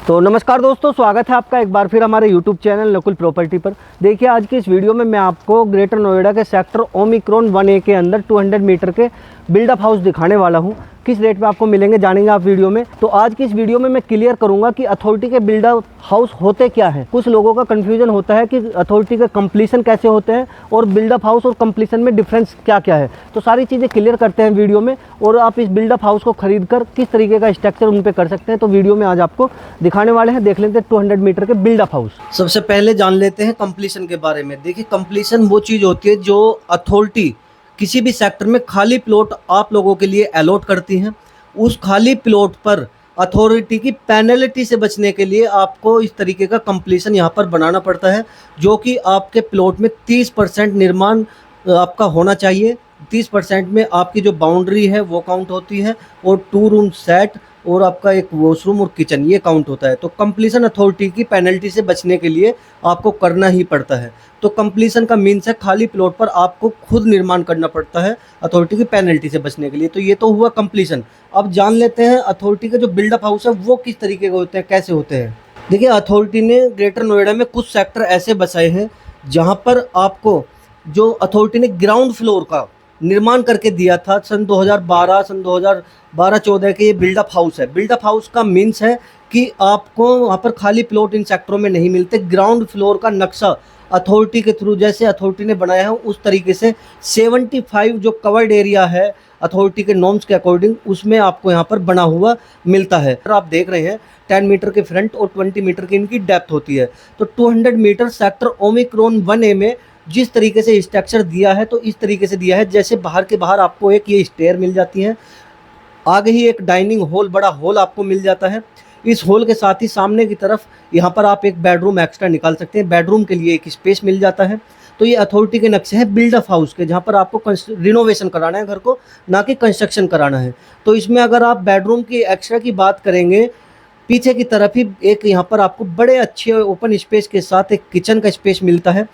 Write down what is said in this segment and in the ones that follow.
तो नमस्कार दोस्तों, स्वागत है आपका एक बार फिर हमारे YouTube चैनल नकुल प्रॉपर्टी पर। देखिए, आज की इस वीडियो में मैं आपको ग्रेटर नोएडा के सेक्टर ओमिक्रॉन 1A के अंदर 200 मीटर के बिल्डअप हाउस दिखाने वाला हूं। किस रेट पे आपको मिलेंगे जानेंगे आप वीडियो में। तो आज की इस वीडियो में मैं क्लियर करूंगा कि अथॉरिटी के बिल्डअप हाउस होते क्या हैं। कुछ लोगों का कन्फ्यूजन होता है कि अथॉरिटी के कंप्लीशन कैसे होते हैं और बिल्डअप हाउस और कंप्लीशन में डिफरेंस क्या क्या है। तो सारी चीज़ें क्लियर करते हैं वीडियो में, और आप इस बिल्डअप हाउस को खरीद कर किस तरीके का स्ट्रक्चर उन पर कर सकते हैं। तो वीडियो में आज आपको दिखाने वाले हैं। देख लेते हैं 200 मीटर के बिल्डअप हाउस। सबसे पहले जान लेते हैं कंप्लीशन के बारे में। देखिए, कंप्लीशन वो चीज़ होती है जो अथॉरिटी किसी भी सेक्टर में खाली प्लॉट आप लोगों के लिए अलॉट करती हैं। उस खाली प्लॉट पर अथॉरिटी की पेनल्टी से बचने के लिए आपको इस तरीके का कंप्लीशन यहाँ पर बनाना पड़ता है, जो कि आपके प्लॉट में 30% निर्माण आपका होना चाहिए। 30% में आपकी जो बाउंड्री है वो काउंट होती है, और 2 रूम सेट और आपका एक वॉशरूम और किचन ये काउंट होता है। तो कंप्लीशन अथॉरिटी की पेनल्टी से बचने के लिए आपको करना ही पड़ता है। तो कंप्लीशन का मीन्स है खाली प्लॉट पर आपको खुद निर्माण करना पड़ता है अथॉरिटी की पेनल्टी से बचने के लिए। तो ये तो हुआ कंप्लीशन। अब जान लेते हैं अथॉरिटी के जो बिल्डअप हाउस है वो किस तरीके के होते हैं, कैसे होते हैं। देखिए, अथॉरिटी ने ग्रेटर नोएडा में कुछ सेक्टर ऐसे बसाए हैं जहाँ पर आपको जो अथॉरिटी ने ग्राउंड फ्लोर का निर्माण करके दिया था सन 2012-14 के ये बिल्डअप हाउस है। बिल्डअप हाउस का मीन्स है कि आपको वहाँ पर खाली प्लॉट इन सेक्टरों में नहीं मिलते। ग्राउंड फ्लोर का नक्शा अथॉरिटी के थ्रू जैसे अथॉरिटी ने बनाया है उस तरीके से 75 जो कवर्ड एरिया है अथॉरिटी के नॉर्म्स के अकॉर्डिंग, उसमें आपको यहाँ पर बना हुआ मिलता है। आप देख रहे हैं 10 मीटर के फ्रंट और 20 मीटर की इनकी डेप्थ होती है। तो 200 मीटर सेक्टर ओमिक्रॉन 1A में जिस तरीके से स्ट्रक्चर दिया है, तो इस तरीके से दिया है जैसे बाहर के बाहर आपको एक ये स्टेयर मिल जाती है, आगे ही एक डाइनिंग हॉल, बड़ा हॉल आपको मिल जाता है। इस हॉल के साथ ही सामने की तरफ यहाँ पर आप एक बेडरूम एक्स्ट्रा निकाल सकते हैं। बेडरूम के लिए एक स्पेस मिल जाता है। तो ये अथॉरिटी के नक्शे हैं बिल्डअप हाउस के, जहाँ पर आपको रिनोवेशन कराना है घर को, ना कि कंस्ट्रक्शन कराना है। तो इसमें अगर आप बेडरूम की एक्स्ट्रा की बात करेंगे, पीछे की तरफ ही एक यहाँ पर आपको बड़े अच्छे ओपन स्पेस के साथ एक किचन का स्पेस मिलता है।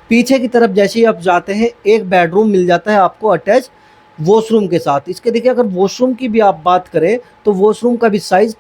पीछे की तरफ जैसे ही आप जाते हैं एक बेडरूम मिल जाता है आपको अटैच वॉशरूम के साथ। इसके देखिए, अगर वॉशरूम की भी आप बात करें तो वॉशरूम का भी साइज़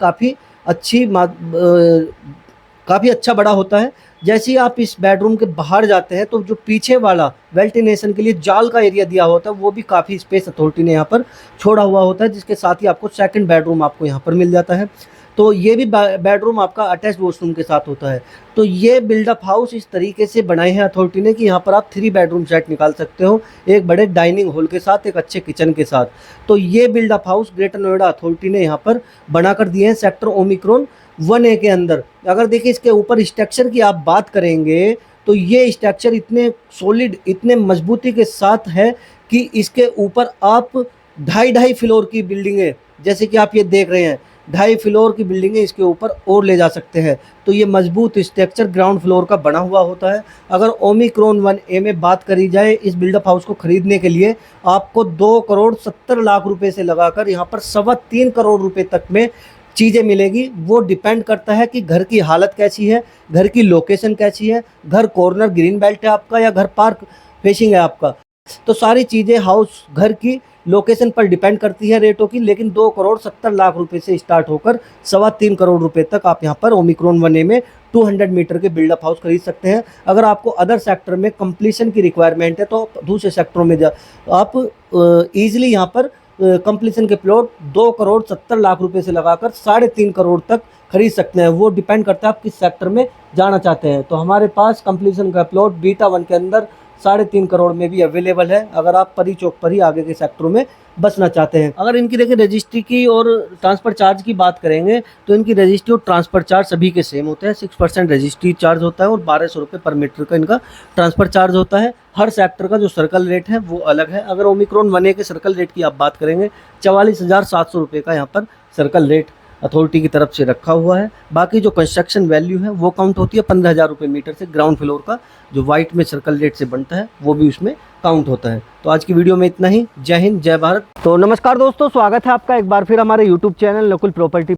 काफ़ी अच्छा बड़ा होता है। जैसे ही आप इस बेडरूम के बाहर जाते हैं तो जो पीछे वाला वेंटिलेशन के लिए जाल का एरिया दिया होता है वो भी काफ़ी स्पेस अथॉरिटी ने यहाँ पर छोड़ा हुआ होता है, जिसके साथ ही आपको सेकंड बेडरूम आपको यहाँ पर मिल जाता है। तो ये भी बेडरूम आपका अटैच वॉशरूम के साथ होता है। तो ये बिल्डअप हाउस इस तरीके से बनाए हैं अथॉरिटी ने कि यहाँ पर आप 3 बेडरूम सेट निकाल सकते हो, एक बड़े डाइनिंग हॉल के साथ, एक अच्छे किचन के साथ। तो ये build up house greater Noida authority ने यहाँ पर बनाकर दिए हैं सेक्टर ओमिक्रॉन 1A के अंदर। अगर देखिए इसके ऊपर स्ट्रक्चर की आप बात करेंगे तो ये स्ट्रक्चर इतने सॉलिड, इतने मजबूती के साथ है कि इसके ऊपर आप 2.5 फ्लोर की बिल्डिंगें, जैसे कि आप ये देख रहे हैं 2.5 फ्लोर की बिल्डिंगें इसके ऊपर और ले जा सकते हैं। तो ये मजबूत स्ट्रक्चर ग्राउंड फ्लोर का बना हुआ होता है। अगर ओमिक्रॉन 1A में बात करी जाए, इस बिल्डअप हाउस को खरीदने के लिए आपको 2,70,00,000 रुपये से लगाकर यहाँ पर 3.25 करोड़ रुपये तक में चीज़ें मिलेगी। वो डिपेंड करता है कि घर की हालत कैसी है, घर की लोकेशन कैसी है, घर कॉर्नर ग्रीन बेल्ट है आपका या घर पार्क फेसिंग है आपका। तो सारी चीज़ें हाउस घर की लोकेशन पर डिपेंड करती है रेटों की। लेकिन 2,70,00,000 रुपये से स्टार्ट होकर 3.25 करोड़ रुपए तक आप यहाँ पर ओमिक्रॉन 1A में 200 मीटर के बिल्डअप हाउस खरीद सकते हैं। अगर आपको अदर सेक्टर में कंप्लीशन की रिक्वायरमेंट है तो दूसरे सेक्टरों में आप ईजिली यहाँ पर कंप्लीशन के प्लॉट 2,70,00,000 रुपये से लगाकर 3.5 करोड़ तक खरीद सकते हैं। वो डिपेंड करता है आप किस सेक्टर में जाना चाहते हैं। तो हमारे पास कंप्लीशन का प्लॉट बीटा 1 के अंदर 3.5 करोड़ में भी अवेलेबल है, अगर आप परी चौक पर ही आगे के सेक्टरों में बसना चाहते हैं। अगर इनकी देखिए रजिस्ट्री की और ट्रांसफ़र चार्ज की बात करेंगे तो इनकी रजिस्ट्री और ट्रांसफ़र चार्ज सभी के सेम होते हैं। 6% रजिस्ट्री चार्ज होता है और 1,200 रुपये पर मीटर का इनका ट्रांसफ़र चार्ज होता है। हर सेक्टर का जो सर्कल रेट है वो अलग है। अगर ओमिक्रॉन 1A के सर्कल रेट की आप बात करेंगे 44,700 रुपये का यहाँ पर सर्कल रेट अथॉरिटी की तरफ से रखा हुआ है। बाकी जो कंस्ट्रक्शन वैल्यू है वो काउंट होती है 15,000 रुपये मीटर से। ग्राउंड फ्लोर का जो वाइट में सर्कल रेट से बनता है वो भी उसमें काउंट होता है। तो आज की वीडियो में इतना ही। जय हिंद, जय भारत। तो नमस्कार दोस्तों, स्वागत है आपका एक बार फिर हमारे YouTube चैनल नकुल प्रॉपर्टी